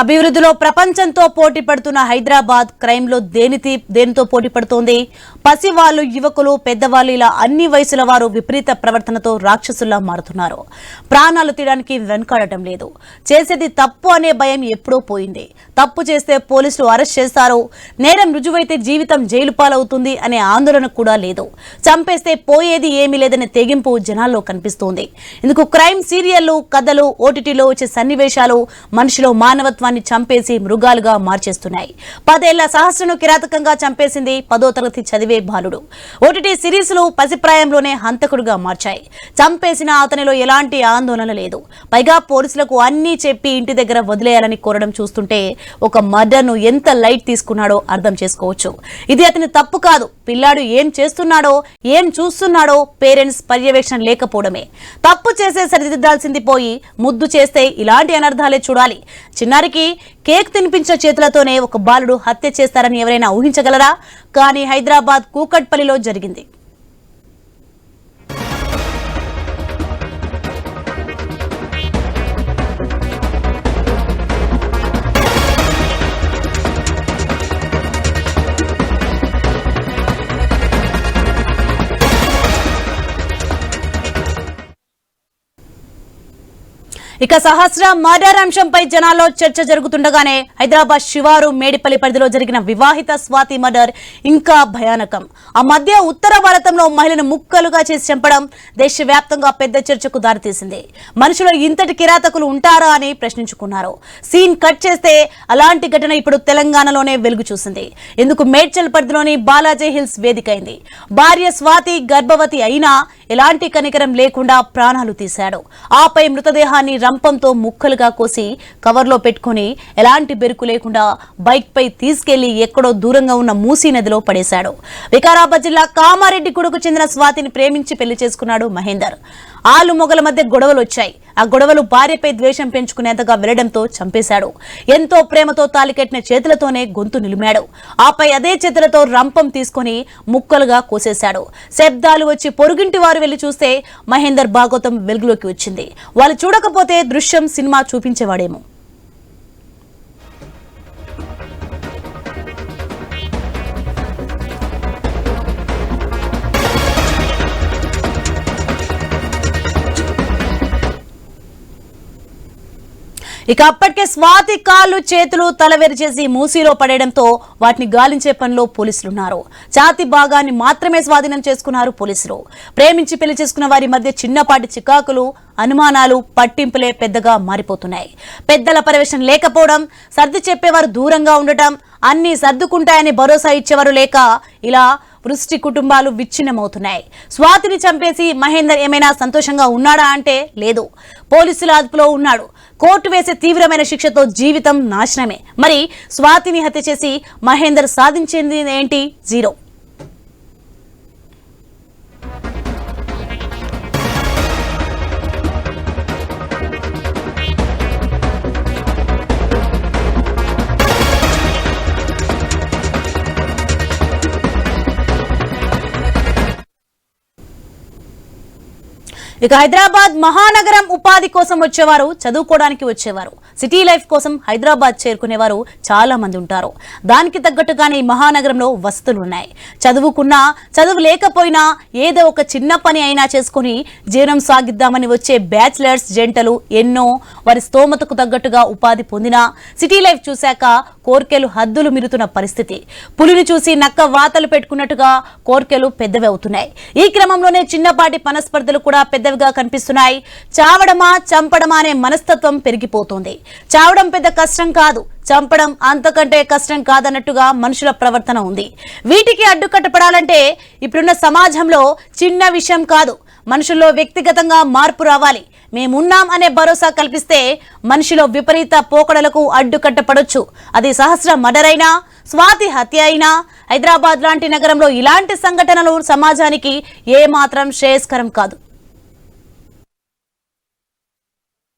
అభివృద్ధిలో ప్రపంచంతో పోటీ పడుతున్న హైదరాబాద్ క్రైమ్ లో దేనితో పోటీ పడుతోంది. పసివాళ్లు, యువకులు, పెద్దవాళ్లు ఇలా అన్ని వయసుల వారు విపరీత ప్రవర్తనతో రాక్షసుల్లా మారుతున్నారు. ప్రాణాలు తీయడానికి వెనుకాడటం లేదు. చేసేది తప్పు అనే భయం ఎప్పుడో పోయింది. తప్పు చేస్తే పోలీసులు అరెస్ట్ చేస్తారు, నేరం రుజువైతే జీవితం జైలు పాలవుతుంది అనే ఆందోళన కూడా లేదు. చంపేస్తే పోయేది ఏమీ లేదనే తెగింపు జనాల్లో కనిపిస్తోంది. ఇందుకు క్రైమ్ సీరియళ్లు, కథలు, ఓటీటీలో వచ్చే సన్నివేశాలు మనిషిలో మానవత్వాన్ని చంపేసి మృగాలుగా మార్చేస్తున్నాయి. 10 ఏళ్ల సహస్రను కిరాతకంగా చంపేసింది 10వ తరగతి చదివే బాలుడు. ఓటీటీ సిరీస్లు పసిప్రాయంలోనే హంతకుడుగా మార్చాయి. చంపేసిన అతనిలో ఎలాంటి ఆందోళన లేదు. పైగా పోలీసులకు అన్నీ చెప్పి ఇంటి దగ్గర వదిలేయాలని కోరడం చూస్తుంటే ఒక మర్డర్ను ఎంత లైట్ తీసుకున్నాడో అర్థం చేసుకోవచ్చు. ఇది అతని తప్పు కాదు. పిల్లాడు ఏం చేస్తున్నాడో, ఏం చూస్తున్నాడో పేరెంట్స్ పర్యవేక్షణ లేకపోవడమే. తప్పు చేసే సరిదిద్దాల్సింది పోయి ముద్దు చేస్తే ఇలాంటి అనర్థాలే చూడాలి. చిన్నారికి కేక్ తినిపించే చేతులతోనే ఒక బాలుడు హత్య చేస్తారని ఎవరైనా ఊహించగలరా? కానీ హైదరాబాద్ కూకట్పల్లిలో జరిగింది. ఇక సహస్ర మర్డర్ అంశంపై జనాల్లో చర్చ జరుగుతుండగానే హైదరాబాద్ శివారు మేడిపల్లి పరిధిలో జరిగిన వివాహిత స్వాతి మర్డర్ ఇంకా భయానకం. ఆ మధ్య ఉత్తర భారతంలో మహిళను ముక్కలుగా చేసి చంపడం దేశవ్యాప్తంగా పెద్ద చర్చకు దారితీసింది. మనుషులు ఇంతటి కిరాతకులు ఉంటారా అని ప్రశ్నించుకున్నారు. సీన్ కట్ చేస్తే అలాంటి ఘటన ఇప్పుడు తెలంగాణలోనే వెలుగు చూసింది. ఇందుకు మేడ్చల్ పరిధిలోని బాలాజీ హిల్స్ వేదికైంది. భార్య స్వాతి గర్భవతి అయినా ఎలాంటి కనికరం లేకుండా ప్రాణాలు తీశాడు. ఆపై మృతదేహాన్ని రంపంతో ముక్కలుగా కోసి కవర్లో పెట్టుకుని ఎలాంటి బెరుకు లేకుండా బైక్ పై తీసుకెళ్లి ఎక్కడో దూరంగా ఉన్న మూసీ నదిలో పడేశాడు. వికారాబాద్ జిల్లా కామారెడ్డి గుడకు చెందిన స్వాతిని ప్రేమించి పెళ్లి చేసుకున్నాడు మహేందర్. ఆలు మొగల మధ్య గొడవలు వచ్చాయి. ఆ గొడవలు భార్యపై ద్వేషం పెంచుకునేంతగా వెళ్లడంతో చంపేశాడు. ఎంతో ప్రేమతో తాలికెట్టిన చేతులతోనే గొంతు నిలిమాడు. ఆపై అదే చేతులతో రంపం తీసుకుని ముక్కలుగా కోసేశాడు. శబ్దాలు వచ్చి పొరుగింటి వారు వెళ్లి చూస్తే మహేందర్ భాగవతం వెలుగులోకి వచ్చింది. వాళ్ళు చూడకపోతే దృశ్యం సినిమా చూపించేవాడేమో. ఇక అప్పటికే స్వాతి కాళ్లు, చేతులు తలవేరు చేసి మూసీలో పడేయడంతో వాటిని గాలించే పనిలో పోలీసులున్నారు. ఛాతి భాగాన్ని మాత్రమే స్వాధీనం చేసుకున్నారు పోలీసులు. ప్రేమించి పెళ్లి చేసుకున్న వారి మధ్య చిన్నపాటి చికాకులు, అనుమానాలు, పట్టింపులే పెద్దగా మారిపోతున్నాయి. పెద్దల పర్యవేక్షణ లేకపోవడం, సర్ది చెప్పేవారు దూరంగా ఉండటం, అన్ని సర్దుకుంటాయని భరోసా ఇచ్చేవారు లేక ఇలా వృష్టి కుటుంబాలు విచ్ఛిన్నమవుతున్నాయి. స్వాతిని చంపేసి మహేందర్ ఏమైనా సంతోషంగా ఉన్నాడా అంటే లేదు. పోలీసుల అదుపులో ఉన్నాడు. కోర్టు వేసే తీవ్రమైన శిక్షతో జీవితం నాశనమే. మరి స్వాతిని హత్య చేసి మహేందర్ సాధించింది ఏంటి? జీరో. ఇక హైదరాబాద్ మహానగరం ఉపాధి కోసం వచ్చేవారు, చదువుకోవడానికి వచ్చేవారు, సిటీ లైఫ్ కోసం హైదరాబాద్ చేరుకునేవారు చాలా మంది ఉంటారు. దానికి తగ్గట్టుగానే ఈ మహానగరంలో వసతులు ఉన్నాయి. చదువుకున్నా, చదువు లేకపోయినా ఏదో ఒక చిన్న పని అయినా చేసుకుని జీవనం సాగిద్దామని వచ్చే బ్యాచిలర్స్ జంటలు ఎన్నో. వారి స్తోమతకు తగ్గట్టుగా ఉపాధి పొందినా సిటీ లైఫ్ చూశాక కోర్కెలు హద్దులు మిరుతున్న పరిస్థితి. పులిని చూసి నక్క వాతలు పెట్టుకున్నట్టుగా కోర్కెలు పెద్దవి అవుతున్నాయి. ఈ క్రమంలోనే చిన్నపాటి మనస్పర్ధలు కూడా పెద్దవిగా కనిపిస్తున్నాయి. చావడమా చంపడమా అనే మనస్తత్వం పెరిగిపోతోంది. చావడం పెద్ద కష్టం కాదు, చంపడం అంతకంటే కష్టం కాదన్నట్టుగా మనుషుల ప్రవర్తన ఉంది. వీటికి అడ్డుకట్టపడాలంటే ఇప్పుడున్న సమాజంలో చిన్న విషయం కాదు, మనుషుల్లో వ్యక్తిగతంగా మార్పు రావాలి. మేమున్నాం అనే భరోసా కల్పిస్తే మనిషిలో విపరీత పోకడలకు అడ్డుకట్టపడొచ్చు. అది సహస్ర మర్డర్ అయినా, స్వాతి హత్య అయినా. హైదరాబాద్ లాంటి నగరంలో ఇలాంటి సంఘటనలు సమాజానికి ఏమాత్రం శ్రేయస్కరం కాదు.